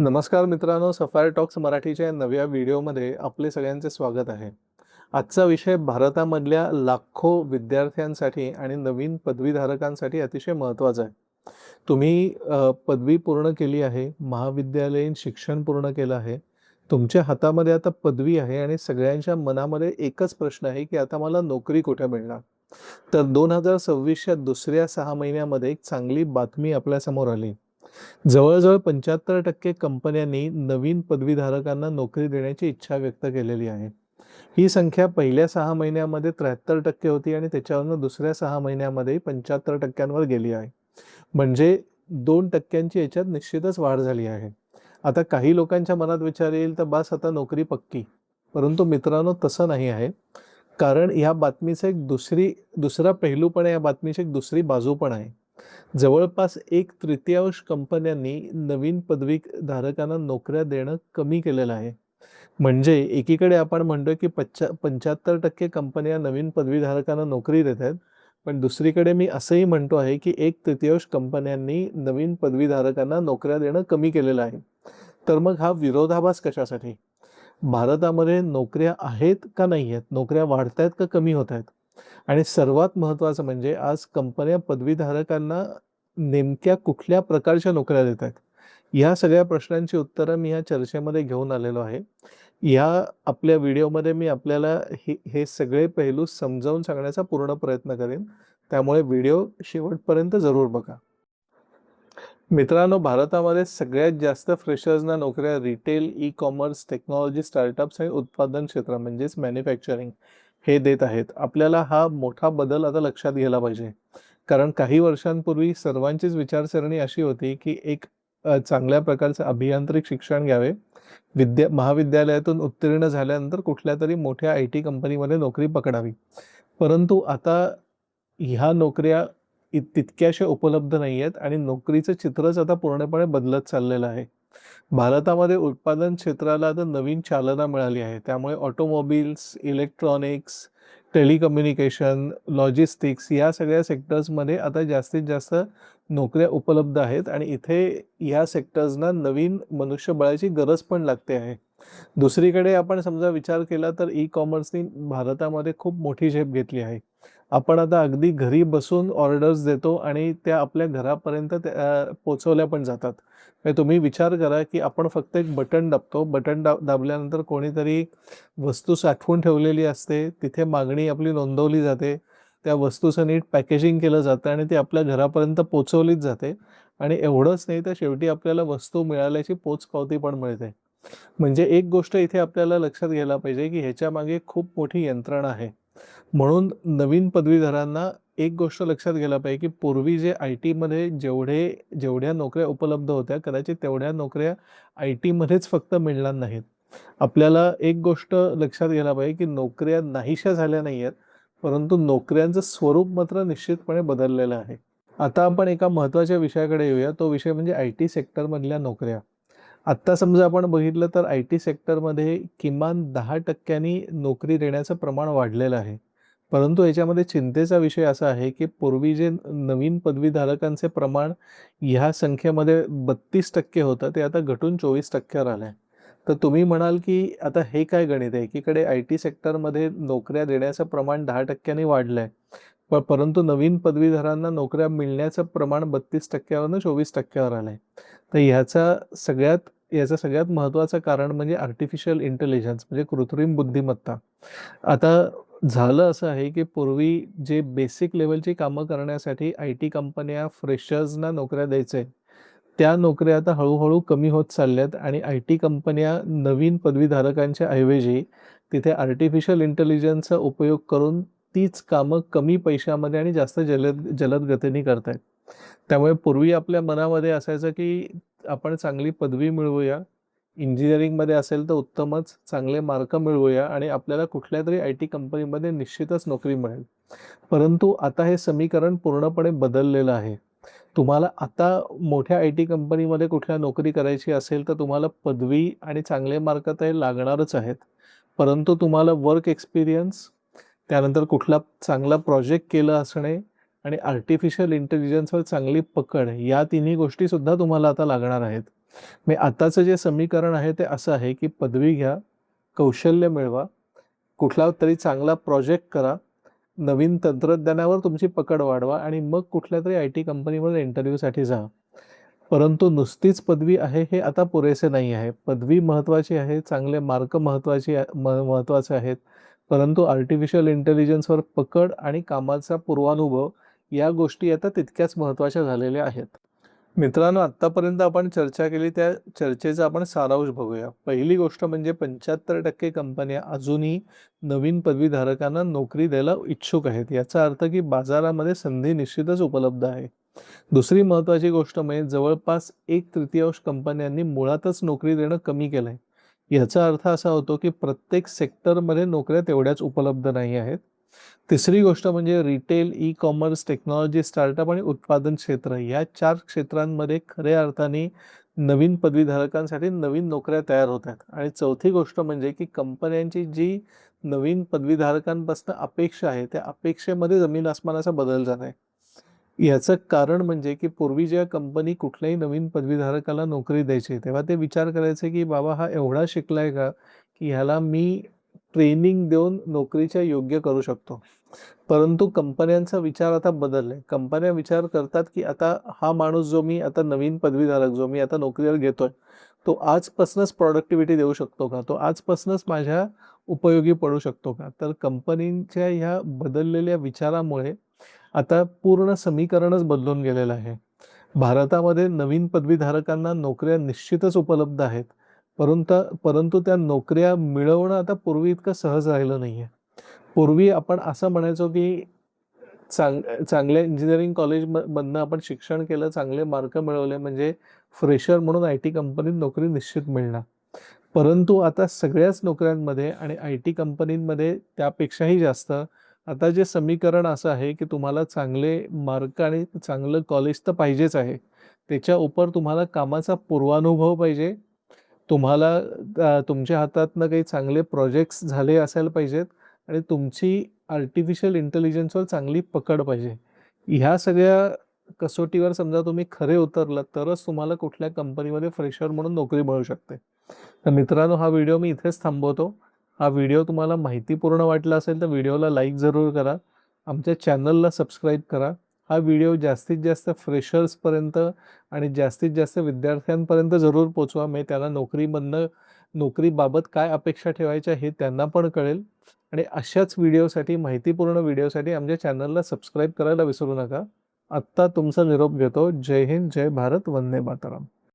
नमस्कार मित्रांनो, safari talks मराठीच्या या नव्या व्हिडिओमध्ये आपले सगळ्यांचे स्वागत आहे. आजचा विषय भारतामधल्या लाखो विद्यार्थ्यांसाठी आणि नवीन पदवीधारकांसाठी अतिशय महत्त्वाचा आहे. तुम्ही पदवी पूर्ण केली आहे, महाविद्यालयीन शिक्षण पूर्ण केलं आहे. तुमच्या हातामध्ये आता पदवी आहे आणि सगळ्यांच्या मनामध्ये एकच प्रश्न आहे, की आता मला नोकरी कुठे मिळणार? तर 2026च्या दुसऱ्या 6 महिन्यामध्ये एक चांगली बातमी आपल्यासमोर आली. जवळ-जवळ 75% कंपन्यांनी नवीन पदवीधारकांना नोकरी देण्याची इच्छा व्यक्त केलेली आहे. ही संख्या पहिल्या 6 महिन्यामध्ये 73% होती आणि त्याच्यावरनं दुसऱ्या 6 महिन्यामध्ये 75% गेली आहे. म्हणजे 2% याच्यात निश्चितच वाढ झाली आहे. आता काही लोकांच्या मनात विचार येईल, तर बास आता नोकरी पक्की. परंतु मित्रांनो तसं नाही आहे. कारण या बातमीचं दुसरा पैलू पण आहे, या बातमीची एक दुसरी बाजू पण आहे. जवळपास 1/3 कंपन्यांनी नवीन पदवीधारकांना नोकऱ्या देणं कमी केलेलं आहे. म्हणजे एकीकडे आपण म्हणतोय की 75% कंपन्या नवीन पदवीधारकांना नोकरी देत आहेत. पण दुसरीकडे मी असंही म्हणतो आहे की 1/3 कंपन्यांनी नवीन पदवीधारकांना नोकऱ्या देणं कमी केलेलं आहे. तर मग हा विरोधाभास कशासाठी? भारतामध्ये नोकऱ्या आहेत का नाही आहेत? नोकऱ्या वाढतायत का कमी होत आहेत? आणि सर्वात महत्त्वाचं म्हणजे आज कंपन्या पदवीधारकांना नेमक्या कुठल्या प्रकारच्या नोकऱ्या देत आहेत? ह्या सगळ्या प्रश्नांची उत्तरं मी या चर्चेमध्ये घेऊन आलेलो आहे. या आपल्या व्हिडिओमध्ये मी आपल्याला हे सगळे पैलू समजावून सांगण्याचा पूर्ण प्रयत्न करेन. त्यामुळे व्हिडिओ शेवटपर्यंत जरूर बघा. मित्रांनो, भारतामध्ये सगळ्यात जास्त फ्रेशर्सना नोकऱ्या रिटेल, ई-कॉमर्स, टेक्नॉलॉजी स्टार्टअप्स आणि उत्पादन क्षेत्र म्हणजेच मॅन्युफॅक्चरिंग हे देत आहेत. आपल्याला हा मोठा बदल आता लक्षात घ्यायला पाहिजे. कारण काही वर्षांपूर्वी सर्वांचीच विचारसरणी अशी होती, की एक चांगल्या प्रकारचं अभियांत्रिक शिक्षण घ्यावे. महाविद्यालयातून उत्तीर्ण झाल्यानंतर कुठल्यातरी मोठ्या आय-टी कंपनीमध्ये नोकरी पकडावी. परंतु आता ह्या नोकऱ्या तितक्याशा उपलब्ध नाही आहेत आणि नोकरीचं चित्रच आता पूर्णपणे बदलत चाललेलं आहे. भारतामध्ये उत्पादन क्षेत्राला आता नवीन चालना मिळाली आहे. त्यामुळे ऑटोमोबिल्स, इलेक्ट्रॉनिक्स, टेलिकम्युनिकेशन, लॉजिस्टिक्स या सगळ्या सेक्टर्समध्ये आता जास्तीत जास्त नोकऱ्या उपलब्ध आहेत आणि इथे ह्या सेक्टर्सना नवीन मनुष्यबळाची गरज पण लागते आहे. दुसरीकडे आपण समजा विचार केला तर ई-कॉमर्सनी भारतामध्ये खूप मोठी झेप घेतली आहे. आपण आता अगदी घरी बसून ऑर्डर्स देतो आणि त्या आपल्या घरापर्यंत पोहोचवल्या पण जातात. म्हणजे तुम्ही विचार करा, की आपण फक्त एक बटन दाबतो. बटन दाबल्यानंतर कोणीतरी वस्तू साठवून ठेवलेली असते. तिथे मागणी आपली नोंदवली जाते. त्या वस्तूचं नीट पॅकेजिंग केलं जातं आणि ती आपल्या घरापर्यंत पोहोचवलीच जाते आणि एवढंच नाही तर शेवटी आपल्याला वस्तू मिळाल्याची पोचपावती पण मिळते. म्हणजे एक गोष्ट इथे आपल्याला लक्षात घ्यायला पाहिजे, की ह्याच्यामागे खूप मोठी यंत्रणा आहे. म्हणून नवीन पदवीधरांना एक गोष्ट लक्षात घ्यायला पाहिजे, की पूर्वी जे आय-टीमध्ये जेवढ्या नोकऱ्या उपलब्ध होत्या, कदाचित तेवढ्या नोकऱ्या आय-टीमध्येच फक्त मिळणार नाहीत. आपल्याला एक गोष्ट लक्षात घ्यायला पाहिजे, की नोकऱ्या नाहीशा झाल्या नाहीयेत, परंतु नोकऱ्यांचं स्वरूप मात्र निश्चितपणे बदललेलं आहे. आता आपण एका महत्त्वाच्या विषयाकडे येऊया. तो विषय म्हणजे आय-टी सेक्टरमधल्या नोकऱ्या. आत्ता समजा आपण बघितलं तर आय-टी सेक्टरमध्ये किमान 10% नोकरी देण्याचं प्रमाण वाढलेलं आहे. परंतु याच्यामध्ये चिंतेचा विषय असा आहे, की पूर्वी जे नवीन पदवीधारकांचे प्रमाण ह्या संख्येमध्ये 32% होतं, ते आता घटून 24% वर आलंय. तर तुम्ही म्हणाल, की आता हे काय गणित आहे? एकीकडे आय-टी सेक्टरमध्ये नोकऱ्या देण्याचं प्रमाण 10% वाढलंय. परंतु नवीन पदवीधरांना नोकऱ्या मिळण्याचं प्रमाण 32% वरनं 24% वर आलंय. तर याचं सगळ्यात महत्त्वाचं कारण म्हणजे आर्टिफिशियल इंटेलिजन्स म्हणजे कृत्रिम बुद्धिमत्ता. आता झालं असं आहे, की पूर्वी जे बेसिक लेव्हलची कामं करण्यासाठी आय-टी कंपन्या फ्रेशर्सना नोकऱ्या द्यायचे, त्या नोकऱ्या आता हळू कमी होत चालल्यात आणि आय-टी कंपन्या नवीन पदवीधारकांच्या ऐवजी तिथे आर्टिफिशियल इंटेलिजन्सचा उपयोग करून तीच कामं कमी पैशामध्ये आणि जास्त जलद गतीने करतायत. त्यामुळे पूर्वी आपल्या मनामध्ये असायचं, की आपण चांगली पदवी मिळवूया, इंजिनिअरिंगमध्ये असेल तर उत्तमच, चांगले मार्क मिळवूया आणि आपल्याला कुठल्यातरी आय-टी कंपनीमध्ये निश्चितच नोकरी मिळेल. परंतु आता हे समीकरण पूर्णपणे बदललेलं आहे. तुम्हाला आता मोठ्या आय-टी कंपनीमध्ये कुठल्या नोकरी करायची असेल, तर तुम्हाला पदवी आणि चांगले मार्क तर हे लागणारच आहेत. परंतु तुम्हाला वर्क एक्सपिरियन्स, त्यानंतर कुठला चांगला प्रोजेक्ट केलं असणे आणि आर्टिफिशियल इंटेलिजन्सवर चांगली पकड, या तिन्ही गोष्टीसुद्धा तुम्हाला आता लागणार आहेत. मी आताचं जे समीकरण आहे ते असं आहे, की पदवी घ्या, कौशल्य मिळवा, कुठला तरी चांगला प्रोजेक्ट करा, नवीन तंत्रज्ञानावर तुमची पकड वाढवा आणि मग कुठल्यातरी आय-टी कंपनीमध्ये इंटरव्ह्यूसाठी जा. परंतु नुसतीच पदवी आहे हे आता पुरेसे नाही आहे. पदवी महत्त्वाची आहे, चांगले मार्क महत्त्वाचे आहेत. परंतु आर्टिफिशियल इंटेलिजन्सवर पकड आणि कामाचा पूर्वानुभव या गोष्टी आता तितक्याच महत्त्वाच्या झालेल्या आहेत. मित्रांनो, आत्तापर्यंत आपण चर्चा केली त्या चर्चेचा आपण सारांश बघूया. पहिली गोष्ट म्हणजे 75% कंपन्या अजूनही नवीन पदवीधारकांना नोकरी द्यायला इच्छुक आहेत. याचा अर्थ की बाजारामध्ये संधी निश्चितच उपलब्ध आहे. दुसरी महत्त्वाची गोष्ट म्हणजे जवळपास 1/3 कंपन्यांनी मुळातच नोकरी देणं कमी केलंय. याचा अर्थ असा होतो की प्रत्येक सेक्टरमध्ये नोकऱ्या तेवढ्याच उपलब्ध नाही आहेत. तिसरी गोष्ट म्हणजे रिटेल, ई-कॉमर्स, टेक्नॉलॉजी, स्टार्टअप आणि उत्पादन क्षेत्र या 4 क्षेत्रांमध्ये खऱ्या अर्थाने नवीन पदवीधारकांसाठी नवीन नोकऱ्या तयार होत आहेत. आणि चौथी गोष्ट म्हणजे की कंपन्यांची जी नवीन पदवीधारकांपासून अपेक्षा आहे, त्या अपेक्षेमध्ये जमीन अस्मानाचा बदल झाला आहे. याचं कारण म्हणजे की पूर्वी जेव्हा कंपनी कुठल्याही नवीन पदवीधारकाला नोकरी द्यायची, तेव्हा ते विचार करायचे की बाबा हा एवढा शिकलाय का, की ह्याला मी ट्रेनिंग देऊन नोकरीच्या योग्य करू शकतो. परंतु कंपन्यांचा विचार आता बदललाय. कंपन्या विचार करतात की आता हा माणूस जो मी आता नवीन पदवीधारक जो मी आता नोकरीवर घेतोय, तो आजपासूनच प्रॉडक्टिव्हिटी देऊ शकतो का? तो आजपासूनच माझ्या उपयोगी पडू शकतो का? तर कंपनीच्या ह्या बदललेल्या विचारामुळे आता पूर्ण समीकरणच बदलून गेलेलं आहे. भारतामध्ये नवीन पदवीधारकांना नोकऱ्या निश्चितच उपलब्ध आहेत. परंतु त्या नोकऱ्या मिळवणं आता पूर्वी इतकं सहज राहिलं नाहीये. पूर्वी आपण असं म्हणायचो की चांगल्या इंजिनिअरिंग मधनं आपण शिक्षण केलं, चांगले मार्क मिळवले म्हणजे फ्रेशर म्हणून आय-टी कंपनीत नोकरी निश्चित मिळणार. परंतु आता सगळ्याच नोकऱ्यांमध्ये आणि आय-टी कंपनींमध्ये त्यापेक्षाही जास्त आता जे समीकरण असं आहे, की तुम्हाला चांगले मार्क आणि चांगलं कॉलेज तर पाहिजेच आहे. त्याच्या उपर तुम्हाला कामाचा पूर्वानुभव पाहिजे. तुम्हाला तुमच्या हातातनं काही चांगले प्रोजेक्ट्स झाले असायला पाहिजेत आणि तुमची आर्टिफिशियल इंटेलिजन्सवर चांगली पकड पाहिजे. ह्या सगळ्या कसोटीवर समजा तुम्ही खरे उतरलात, तरच तुम्हाला कुठल्या कंपनीमध्ये फ्रेशर म्हणून नोकरी मिळू शकते. तर मित्रांनो, हा व्हिडिओ मी इथेच थांबवतो. हा व्हिडिओ तुम्हाला माहितीपूर्ण वाटला असेल तर व्हिडिओला लाईक जरूर करा. आमच्या चॅनलला सबस्क्राईब करा. हा व्हिडिओ जास्तीत जास्त फ्रेशर्सपर्यंत आणि जास्तीत जास्त विद्यार्थ्यांपर्यंत जरूर पोहोचवा. म्हणजे त्यांना नोकरीबाबत काय अपेक्षा ठेवायच्या हे त्यांना पण कळेल. आणि अशाच व्हिडिओसाठी, माहितीपूर्ण व्हिडिओसाठी आमच्या चॅनलला सबस्क्राईब करायला विसरू नका. आत्ता तुमचा निरोप घेतो. जय हिंद, जय भारत, वंदे मातरम.